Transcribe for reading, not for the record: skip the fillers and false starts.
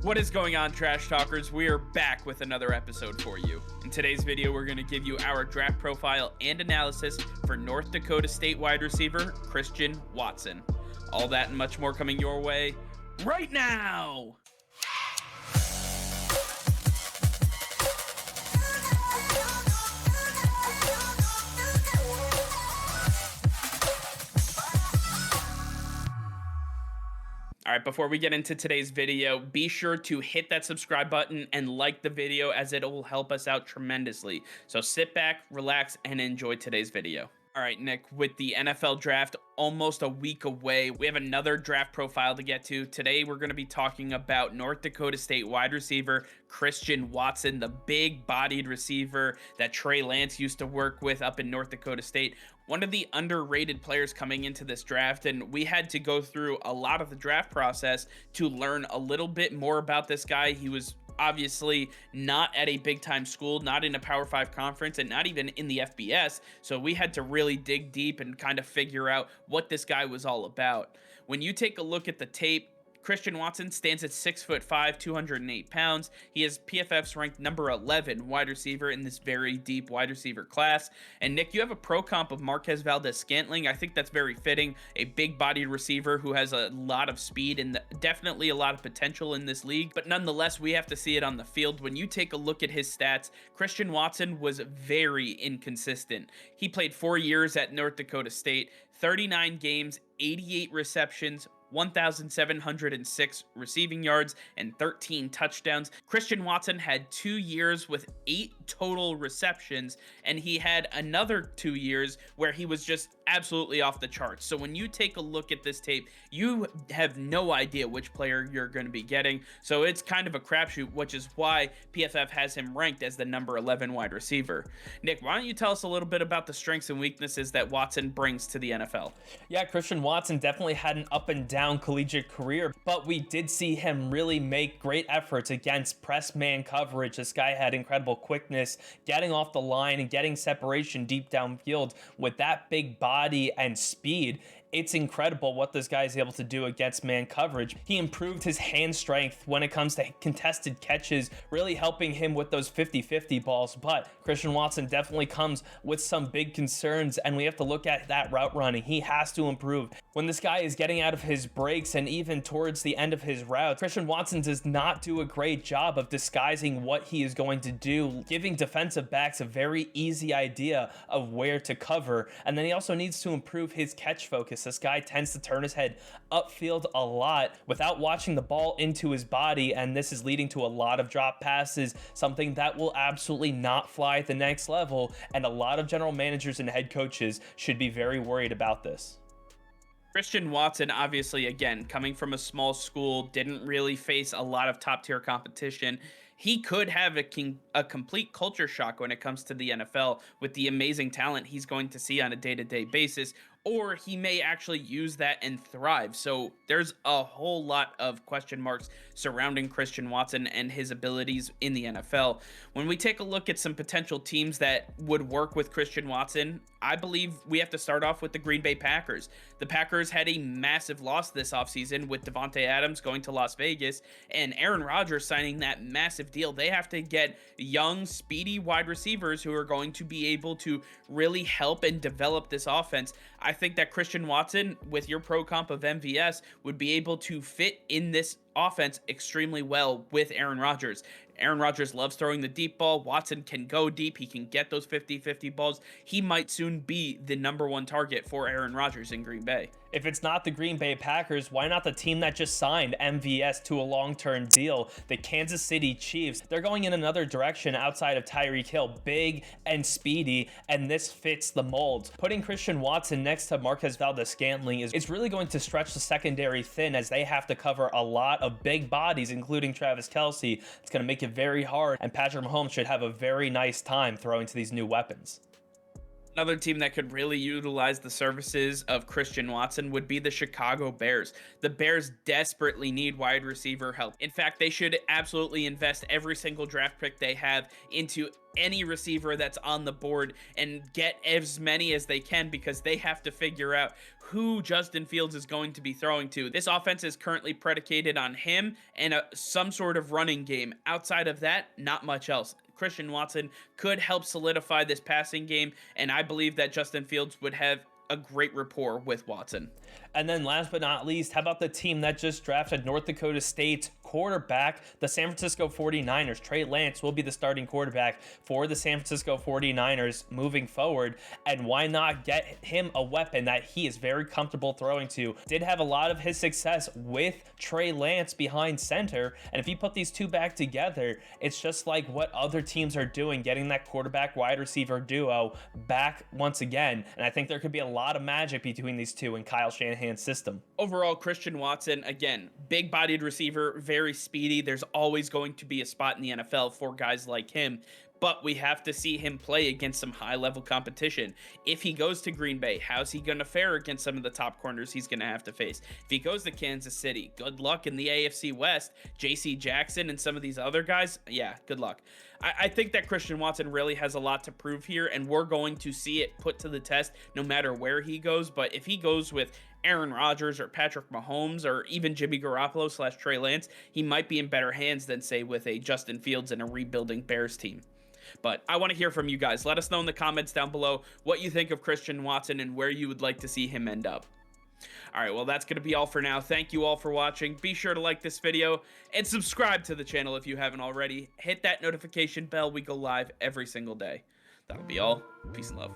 What is going on, Trash Talkers? We are back with another episode for you. In today's video, we're going to give you our draft profile and analysis for North Dakota State wide receiver Christian Watson. All that and much more coming your way right now! All right, before we get into today's video, be sure to hit that subscribe button and like the video as it will help us out tremendously. So sit back, relax, and enjoy today's video. All right, Nick, with the NFL draft almost a week away, we have another draft profile to get to. Today, we're going to be talking about North Dakota State wide receiver Christian Watson, the big-bodied receiver that Trey Lance used to work with up in North Dakota State. One of the underrated players coming into this draft, and we had to go through a lot of the draft process to learn a little bit more about this guy. He was obviously not at a big time school, not in a Power 5 conference, and not even in the FBS. So we had to really dig deep and kind of figure out what this guy was all about. When you take a look at the tape, Christian Watson stands at 6'5", 208 pounds. He is PFF's ranked number 11 wide receiver in this very deep wide receiver class. And Nick, you have a pro comp of Marquez Valdes-Scantling. I think that's very fitting. A big-bodied receiver who has a lot of speed and definitely a lot of potential in this league. But nonetheless, we have to see it on the field. When you take a look at his stats, Christian Watson was very inconsistent. He played 4 years at North Dakota State, 39 games, 88 receptions, 1,706 receiving yards, and 13 touchdowns. Christian Watson had 2 years with 8 total receptions, and he had another 2 years where he was just absolutely off the charts. So when you take a look at this tape, you have no idea which player you're going to be getting. So it's kind of a crapshoot, which is why PFF has him ranked as the number 11 wide receiver. Nick, why don't you tell us a little bit about the strengths and weaknesses that Watson brings to the NFL? Yeah, Christian Watson definitely had an up and down collegiate career, but we did see him really make great efforts against press man coverage. This guy had incredible quickness, getting off the line and getting separation deep downfield with that big body and speed. It's incredible what this guy is able to do against man coverage. He improved his hand strength when it comes to contested catches, really helping him with those 50-50 balls. But Christian Watson definitely comes with some big concerns, and we have to look at that route running. He has to improve. When this guy is getting out of his breaks and even towards the end of his route, Christian Watson does not do a great job of disguising what he is going to do, giving defensive backs a very easy idea of where to cover. And then he also needs to improve his catch focus. This guy tends to turn his head upfield a lot without watching the ball into his body, and this is leading to a lot of drop passes, something that will absolutely not fly at the next level, and a lot of general managers and head coaches should be very worried about this. Christian Watson, obviously, again, coming from a small school, didn't really face a lot of top-tier competition. He could have a complete culture shock when it comes to the NFL with the amazing talent he's going to see on a day-to-day basis, or he may actually use that and thrive. So there's a whole lot of question marks surrounding Christian Watson and his abilities in the NFL. When we take a look at some potential teams that would work with Christian Watson, I believe we have to start off with the Green Bay Packers. The Packers had a massive loss this offseason with Devontae Adams going to Las Vegas and Aaron Rodgers signing that massive deal. They have to get young, speedy wide receivers who are going to be able to really help and develop this offense. I think that Christian Watson, with your pro comp of MVS, would be able to fit in this offense extremely well with Aaron Rodgers. Aaron Rodgers loves throwing the deep ball. Watson can go deep. He can get those 50-50 balls. He might soon be the number one target for Aaron Rodgers in Green Bay. If it's not the Green Bay Packers, why not the team that just signed MVS to a long-term deal, the Kansas City Chiefs? They're going in another direction outside of Tyreek Hill, big and speedy, and this fits the mold. Putting Christian Watson next to Marquez Valdes-Scantling is really going to stretch the secondary thin, as they have to cover a lot of big bodies, including Travis Kelce. It's going to make it very hard, and Patrick Mahomes should have a very nice time throwing to these new weapons. Another team that could really utilize the services of Christian Watson would be the Chicago Bears. The Bears desperately need wide receiver help. In fact, they should absolutely invest every single draft pick they have into any receiver that's on the board and get as many as they can, because they have to figure out who Justin Fields is going to be throwing to. This offense is currently predicated on him and some sort of running game. Outside of that, not much else. Christian Watson could help solidify this passing game, and I believe that Justin Fields would have a great rapport with Watson. And then last but not least, how about the team that just drafted North Dakota State's quarterback, the San Francisco 49ers? Trey Lance will be the starting quarterback for the San Francisco 49ers moving forward. And why not get him a weapon that he is very comfortable throwing to? Did have a lot of his success with Trey Lance behind center. And if you put these two back together, it's just like what other teams are doing, getting that quarterback wide receiver duo back once again. And I think there could be a lot of magic between these two in Kyle Shanahan's system. Overall, Christian Watson, again, big-bodied receiver, very speedy. There's always going to be a spot in the NFL for guys like him, but we have to see him play against some high-level competition. If he goes to Green Bay, how's he going to fare against some of the top corners he's going to have to face? If he goes to Kansas City, good luck in the AFC West. J.C. Jackson and some of these other guys, yeah, good luck. I think that Christian Watson really has a lot to prove here, and we're going to see it put to the test no matter where he goes. But if he goes with Aaron Rodgers or Patrick Mahomes or even Jimmy Garoppolo / Trey Lance, he might be in better hands than, say, with a Justin Fields and a rebuilding Bears team. But I want to hear from you guys. Let us know in the comments down below what you think of Christian Watson and where you would like to see him end up. All right, well, that's going to be all for now. Thank you all for watching. Be sure to like this video and subscribe to the channel if you haven't already. Hit that notification bell. We go live every single day. That'll be all. Peace and love.